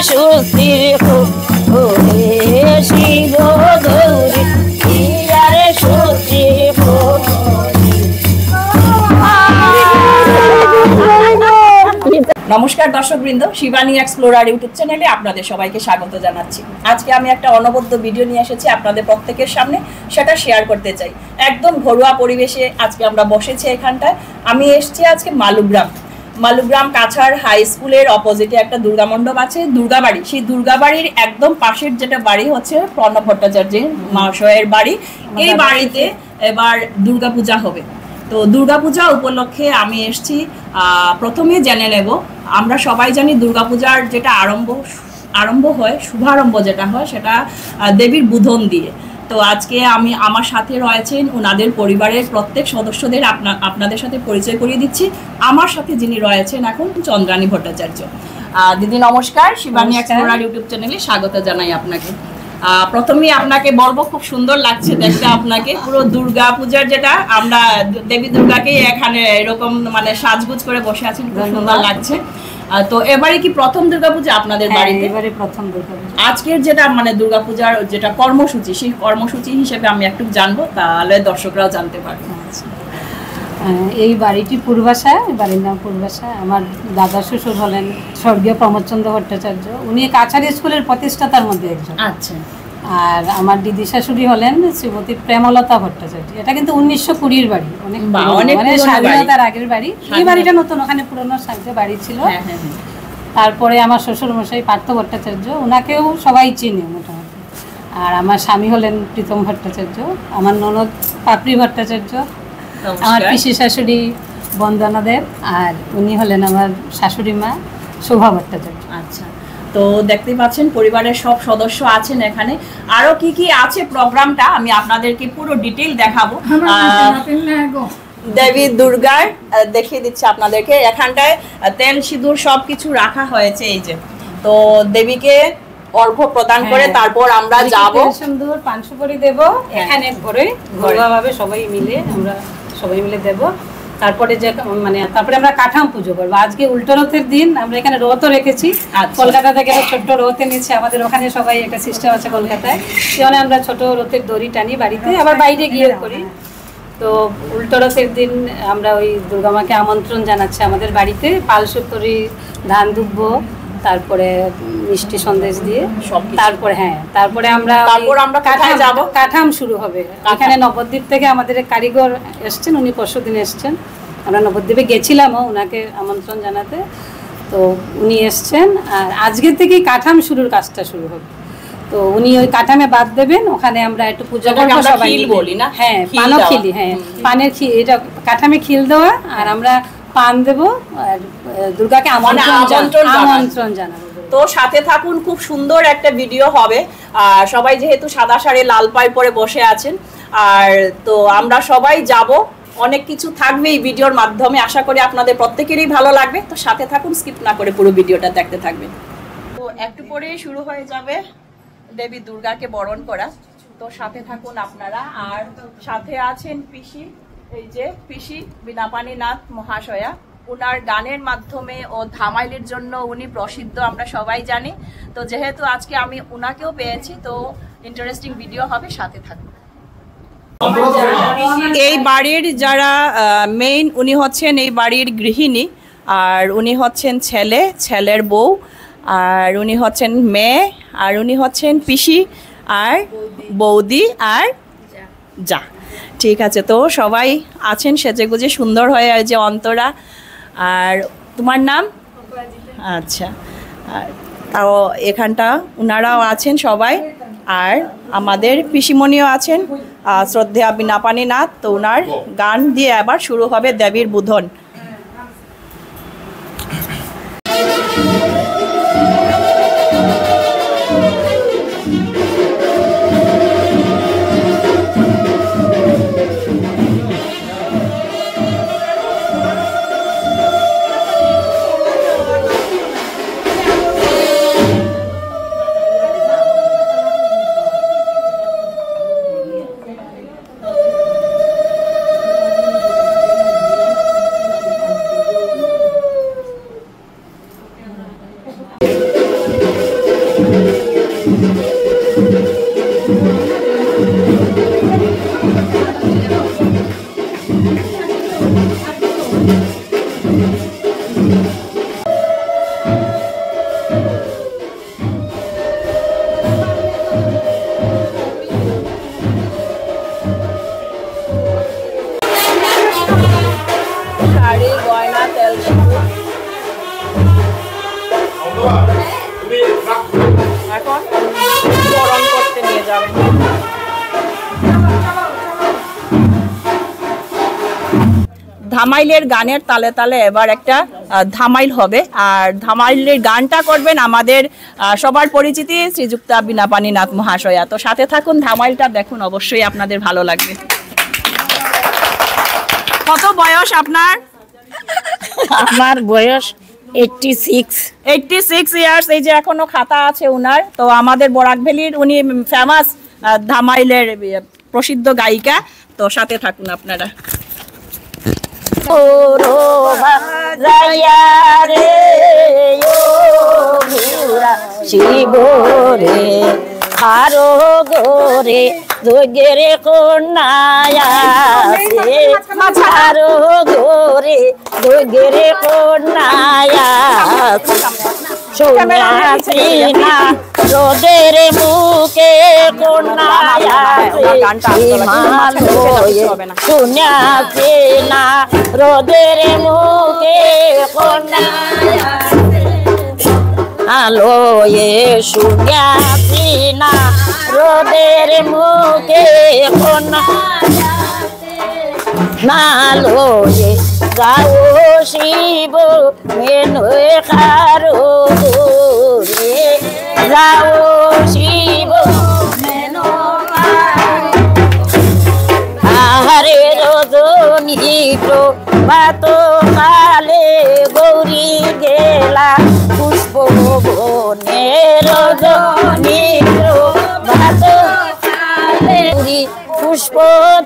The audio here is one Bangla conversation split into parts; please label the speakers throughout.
Speaker 1: সুস্থির শিব গৌরী হিয়ারে সুস্থি
Speaker 2: নমস্কার দর্শকবৃন্দ, শিবানী এক্সপ্লোরার ইউটিউব চ্যানেলে আপনাদের সবাইকে স্বাগত জানাচ্ছি। আজকে আমি একটা অনবদ্য ভিডিও নিয়ে এসেছি আপনাদের প্রত্যেকের সামনে, সেটা শেয়ার করতে চাই। একদম ঘরোয়া পরিবেশে আজকে আমরা বসেছি এখানটায়। আমি এসেছি আজকে মালুগ্রাম কাছাড় হাই স্কুলের অপোজিটে একটা দুর্গা মণ্ডপ আছে, দুর্গাবাড়ি। সেই দুর্গাবাড়ির একদম পাশের যেটা বাড়ি হচ্ছে প্রণব ভট্টাচার্যের মহাশয়ের বাড়ি। এই বাড়িতে এবার দুর্গাপূজা হবে। তো দুর্গাপূজা উপলক্ষে আমি এসেছি। প্রথমে জেনে নেব, আমরা সবাই জানি দুর্গাপূজার যেটা আরম্ভ হয়, শুভারম্ভ যেটা হয় সেটা দেবীর বুধন দিয়ে। তো আজকে আমি আমার সাথে রয়েছেন ওনাদের পরিবারের প্রত্যেক সদস্যদের আপনাদের সাথে পরিচয় করিয়ে দিচ্ছি। আমার সাথে যিনি রয়েছেন এখন চন্দ্রানী ভট্টাচার্য। দিদি নমস্কার, শিবানী এক্সপ্লোরার ইউটিউব চ্যানেলে স্বাগত জানাই আপনাকে। প্রথমেই আপনাকে বলবো, খুব সুন্দর লাগছে দেখতে আপনাকে। পুরো দুর্গা পূজার যেটা আমরা দেবী দুর্গাকে এখানে এরকম মানে সাজগুজ করে বসে আছেন, খুব সুন্দর লাগছে। তো এবারে কি প্রথম দুর্গাপূজা আপনাদের বাড়িতে?
Speaker 3: এবারে প্রথম দুর্গাপূজা।
Speaker 2: আজকের যেটা মানে দুর্গাপূজার যেটা কর্মসূচি, সেই কর্মসূচি হিসেবে আমি একটু জানবো, তাহলে দর্শকরাও জানতে পারবে।
Speaker 3: এই বাড়িটি পূর্বাশা, বাড়ির নাম পূর্বাশা। আমার দাদা শ্বশুর হলেন স্বর্গীয় প্রমোদচন্দ্র ভট্টাচার্য, উনি কাছাড় স্কুলের প্রতিষ্ঠাতার মধ্যে একজন।
Speaker 2: আচ্ছা।
Speaker 3: আর আমার দিদি শাশুড়ি হলেন শ্রীমতী প্রেমলতা ভট্টাচার্য। এটা কিন্তু 1920 বাড়ি, অনেক মানে স্বাধীনতার আগের বাড়ি। এই বাড়িটা নতুন, ওখানে পুরোনো সাইডে বাড়ি ছিল। তারপরে আমার শ্বশুর মশাই পার্থ ভট্টাচার্য, ওনাকেও সবাই চিনে মোটামুটি। আর আমার স্বামী হলেন প্রীতম ভট্টাচার্য, আমার ননদ পাপড়ি ভট্টাচার্য, আমার পিসি শাশুড়ি বন্দনা দেব, আর উনি হলেন আমার শাশুড়ি মা শোভা ভট্টাচার্য।
Speaker 2: আচ্ছা, তো দেখতেই পাচ্ছেন পরিবারের সব সদস্য আছেন এখানে। আরো কি কি আছে প্রোগ্রামটা আমি আপনাদেরকে পুরো ডিটেইল দেখাবো। দেবী দুর্গার দেখিয়ে দিচ্ছি আপনাদেরকে। এখানটায় তেল সিঁদুর সবকিছু রাখা হয়েছে। এই যে, তো দেবীকে অর্ঘ্য প্রদান করে তারপর আমরা যাব,
Speaker 3: সিঁদুর পান সুপারি দেব এখানে ঘরে ঘরোয়াভাবে সবাই মিলে দেব। তারপরে যে মানে তারপরে আমরা কাঠাম পুজো করবো। আজকে উল্টো রথের দিন, আমরা এখানে রথও রেখেছি। কলকাতা থেকে একটা ছোট্ট রথে নিচ্ছে, আমাদের ওখানে সবাই একটা সিস্টেম আছে কলকাতায়, সেখানে আমরা ছোট রথের দড়ি টানি বাড়িতে, আবার বাইরে গিয়ে করি। তো উল্টো রথের দিন আমরা ওই দুর্গামাকে আমন্ত্রণ জানাচ্ছি আমাদের বাড়িতে, পাল সুপারি, ধান দুব্ব, তারপরে মিষ্টি সন্দেশ দিয়ে তারপরে আমরা কাঠাম যাব। কাঠাম শুরু হবে এখানে নবদ্বীপ থেকে। আমাদের কারিগর এসছেন, উনি পরশুদিন এসছেন। আমরা নবদ্বীপে গেছিলামও ওনাকে আমন্ত্রণ জানাতে, তো উনি এসছেন। আর আজকের থেকেই কাঠাম শুরুর কাজটা শুরু হবে। তো উনি ওই কাঠামে বাদ দেবেন, ওখানে আমরা একটু পূজা করবো সবাই বলি না। হ্যাঁ, পানও খিলি, হ্যাঁ পানের এটা কাঠামে খিল দেওয়া, আর আমরা পান দেবো আর দুর্গাকে আমন্ত্রণ জানাবো।
Speaker 2: তো সাথে থাকুন, খুব সুন্দর একটা ভিডিও হবে। আর সবাই যেহেতু সাদা শাড়ি লাল পাড় পরে বসে আছেন, আর তো আমরা সবাই যাব, অনেক কিছু থাকবে এই ভিডিওর মাধ্যমে। আশা করি আপনাদের প্রত্যেকেরই ভালো লাগবে। তো সাথে থাকুন, স্কিপ না করে পুরো ভিডিওটা দেখতে থাকবেন। তো একটু পরেই শুরু হয়ে যাবে দেবী দুর্গাকে বরণ করা। তো সাথে থাকুন আপনারা। আর সাথে আছেন পিসি, এই যে পিসি বীণাপাণি নাথ মহাশয়া। উনার গানের মাধ্যমে ও ধামাইলের জন্য উনি প্রসিদ্ধ, আমরা সবাই জানি। তো যেহেতু আজকে আমি উনাকেও পেয়েছি, তো ইন্টারেস্টিং ভিডিও হবে, সাথে থাকুন। এই বাড়ির যারা মেইন, উনি হচ্ছেন এই বাড়ির গৃহিণী, আর উনি হচ্ছেন ছেলের বউ, আর উনি হচ্ছেন মেয়ে, আর উনি হচ্ছেন পিসি আর বৌদি আর যা। ঠিক আছে, তো সবাই আছেন সেজেগুজে সুন্দর হয়ে, যে অন্তরা। আর তোমার নাম? আচ্ছা, তাও এখানটা ওনারাও আছেন সবাই। আর আমাদের পিসিমণিও আছেন, শ্রদ্ধেয়া বীণাপাণি নাথ। তো ওনার গান দিয়ে আবার শুরু হবে দেবীর বুধন। এখন বরণ করতে নিয়ে যাবেন। ধামাইলের গানের তালে তালে এবার একটা ধামাইল হবে, আর ধামাইলের গানটা করবেন আমাদের সবার পরিচিতি শ্রীযুক্তা বীণাপাণি নাথ মহাশয়া। তো সাথে থাকুন, ধামাইলটা দেখুন, অবশ্যই আপনাদের ভালো লাগবে। কত বয়স আপনার?
Speaker 1: আমার বয়স 86
Speaker 2: ইয়ার্স। এই যে এখনো খাতা আছে উনার। তো আমাদের বরাক ভ্যালির উনি ফেমাস ধামাইলের প্রসিদ্ধ গায়িকা। তো সাথে থাকুন আপনারা।
Speaker 1: শিব রে আরো গোরে যোগেরে কন্যায়া আরো গোরে যোগেরে কন্যায়া শুনাছি না রোদের মুখে কন্যায়া শুনাছি না রোদের মুখে কন্যায়া আলো এ শুনাছি না রোদের মুখে নালো এ গাও শিব মেনো খারো রে গাও শিব মেনো আহারে রজনী প্রভাত কালে গৌরী গেলা পুষ্প বনে রজনী প্রভাত কালে পুষ্প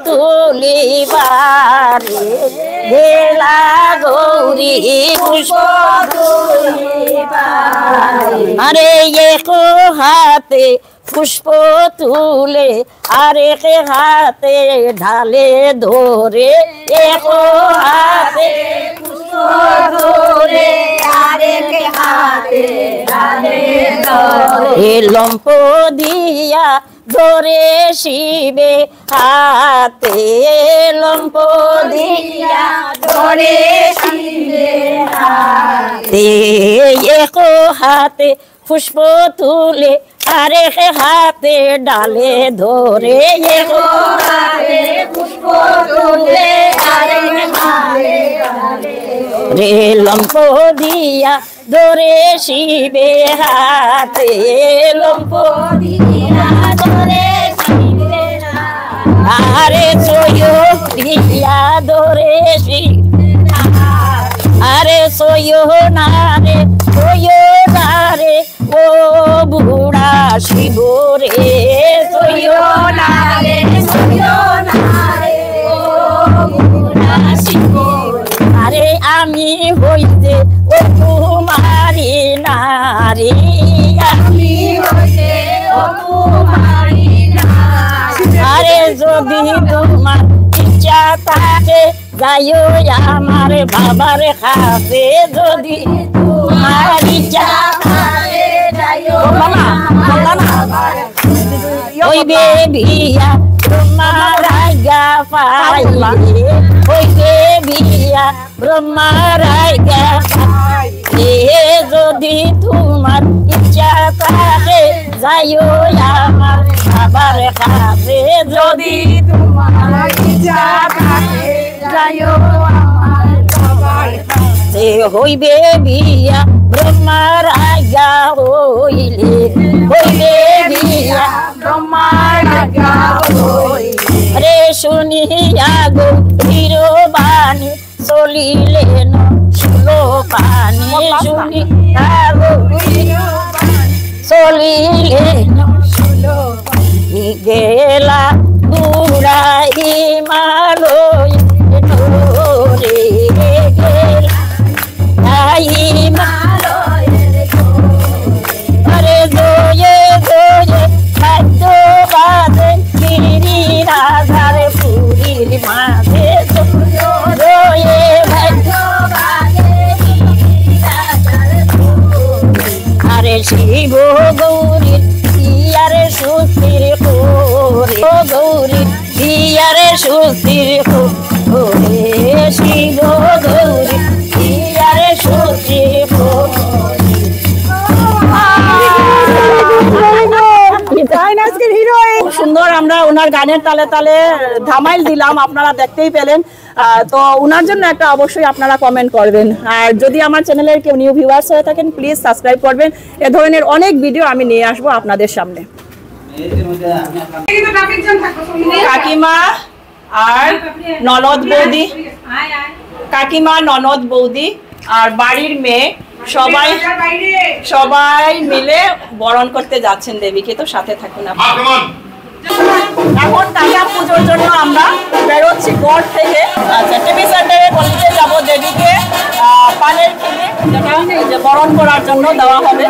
Speaker 1: তুলিবারে গেলা গৌরী পুষ্প আরে এক হাতে পুষ্প তুলে আরেক হাতে ঢালে ধরে এক হাতে পুষ্প ধরে আরেক হাতে ঢালে ধরে লম্প দিয়া ধরে শিবে হাতে লম্প দিয়া ধরে শিবে হাতে এক হাতে পুষ্প তুলে আরেক হাতে ডালে ধরে এক হাতে পুষ্প তুলে আরেক হাতে রে লম্প দিয়া ধরে শিবে হাতে লম্প দিয়া ধরে শিবে আরে সোয়ো দিয়া ধরে শিবে আরে সোয়ো না রে ও বুড়া শিব রে সোয়ো না রে ও বুড়া শিব আরে আমি হইতে ও কুমারী নারী আমি হইতে ও কুমারী নারী আরে যদি তোমার ইচ্ছা থাকে যাইও আমার বাবার কাছে যদি তোমার ইচ্ছা থাকে যাইও আমার হইবে বিয়া তোমার আজ্ঞা পাইলে হইবে বিয়া ব্রহ্মার আজ্ঞা পাইলে যদি তোমার ইচ্ছা থাকে যাইও আমার বাবার কাছে যদি তোমার ইচ্ছা থাকে যাইও আমার বাবার কাছে হইবে বিয়া ব্রহ্মার আজ্ঞা হইলে হইবে বিয়া ব্রহ্মার আজ্ঞা হইলে রে শুনিয়া গো হিরবাণী চলিলেন সুলো পানি শুনিয়া গো চলিলেন সুলো গেলা বুড়া হিমালয় রে গেলা হিমালয় আরে জয়ে জয়ে খাদ্য বাদে গিরি রাধার পুরীর মাঝে জয়ে খাদ্য বাদে আরে শিব গৌরীর ইয়ারে সুস্থির করে গৌরী ইয়ারে সুস্থির করে শিব গৌরী ইয়ারে সুস্থির করে
Speaker 2: আমরা ওনার গানের তালে তালে ধামাইল দিলাম, আপনারা দেখতেই পেলেন। তো ওনার জন্য একটা অবশ্যই আপনারা কমেন্ট করবেন। আর যদি আমার চ্যানেলের কেউ নিউ ভিউয়ার্স হয়ে থাকেন প্লিজ সাবস্ক্রাইব করবেন। এ ধরনের অনেক ভিডিও আমি নিয়ে আসবো আপনাদের সামনে। কাকিমা আর ননদ বৌদি, কাকিমা ননদ বৌদি আর বাড়ির মেয়ে সবাই মিলে বরণ করতে যাচ্ছেন দেবীকে। তো সাথে থাকুন আপনারা। এখন টাকা পুজোর জন্য আমরা বেরোচ্ছি গড় থেকে। আচ্ছা, টিভি সেন্টারে বলতে যাব দেবীকে পানের কিনে যেটা বরণ করার জন্য দেওয়া হবে।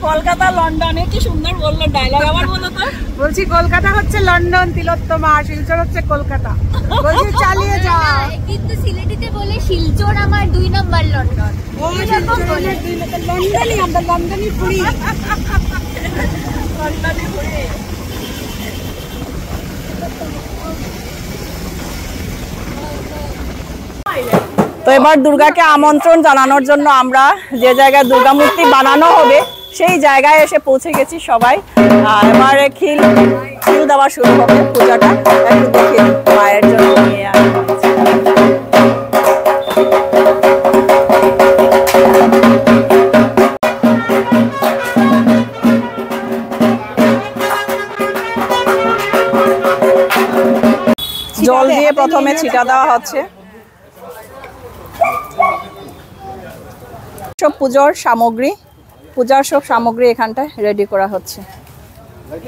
Speaker 2: কলকাতা লন্ডনে কি সুন্দর বললো ডায়লগ, আবার বলো তো।
Speaker 4: বলছি কলকাতা হচ্ছে লন্ডন, তিলোত্তমা, শিলচর হচ্ছে কলকাতা। বলছি চালিয়ে যা।
Speaker 5: কিন্তু সিলেটিতে বলে শিলচর আমার 2 নম্বর লন্ডন।
Speaker 4: ও লন্ডনই, আমরা লন্ডনই ঘুরি।
Speaker 2: লন্ডনে ঘুরি। তো এবার দুর্গাকে আমন্ত্রণ জানানোর জন্য আমরা যে জায়গায় দুর্গা মূর্তি বানানো হবে সেই জায়গায় এসে পৌঁছে গেছি সবাই। এবারে খিল দেওয়া শুরু হবে, পূজাটা একটু দেখে মায়ের জন্য নিয়ে জল দিয়ে প্রথমে ছিটা দেওয়া হচ্ছে। সব পুজোর সামগ্রী, পূজার সব সামগ্রী এখানটায় রেডি করা হচ্ছে।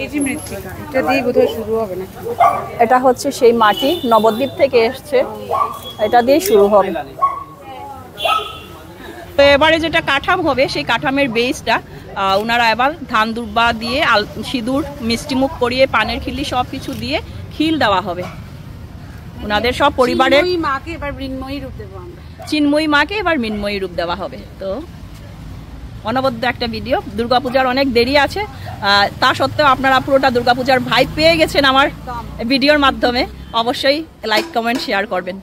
Speaker 4: এই যে মৃত্তিকা, এটা দিয়ে বোধহয় শুরু হবে না?
Speaker 2: এটা হচ্ছে সেই মাটি, নবদ্বীপ থেকে এসছে, এটা দিয়ে শুরু হবে। তো এবারে যেটা কাঠাম হবে সেই কাঠামের বেসটা ওনারা এবার ধান দুর্বা দিয়ে সিঁদুর মিষ্টিমুখ করিয়ে পানের খিল্লি সব কিছু দিয়ে খিল দেওয়া হবে ওনাদের সব পরিবারের।
Speaker 3: মাকে এবার মৃন্ময়ী রূপ দেবো আমরা,
Speaker 2: চিন্ময়ী মাকে এবার মৃন্ময়ী রূপ দেওয়া হবে। তো অনবদ্য একটা ভিডিও। দুর্গাপূজার অনেক দেরি আছে, তা সত্ত্বেও আপনারা পুরোটা দুর্গাপূজার ভাইব পেয়ে গেছেন আমার ভিডিওর মাধ্যমে। অবশ্যই লাইক কমেন্ট শেয়ার করবেন।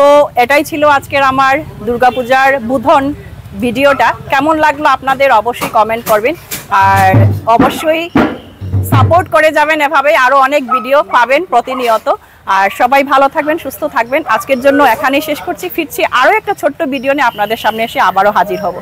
Speaker 2: তো এটাই ছিল আজকের আমার দুর্গাপূজার বুধন ভিডিওটা। কেমন লাগলো আপনাদের অবশ্যই কমেন্ট করবেন, আর অবশ্যই সাপোর্ট করে যাবেন, এভাবে আরও অনেক ভিডিও পাবেন প্রতিনিয়ত। আর সবাই ভালো থাকবেন, সুস্থ থাকবেন। আজকের জন্য এখানেই শেষ করছি, ফিরছি আরও একটা ছোট্ট ভিডিও নিয়ে আপনাদের সামনে এসে আবারও হাজির হব।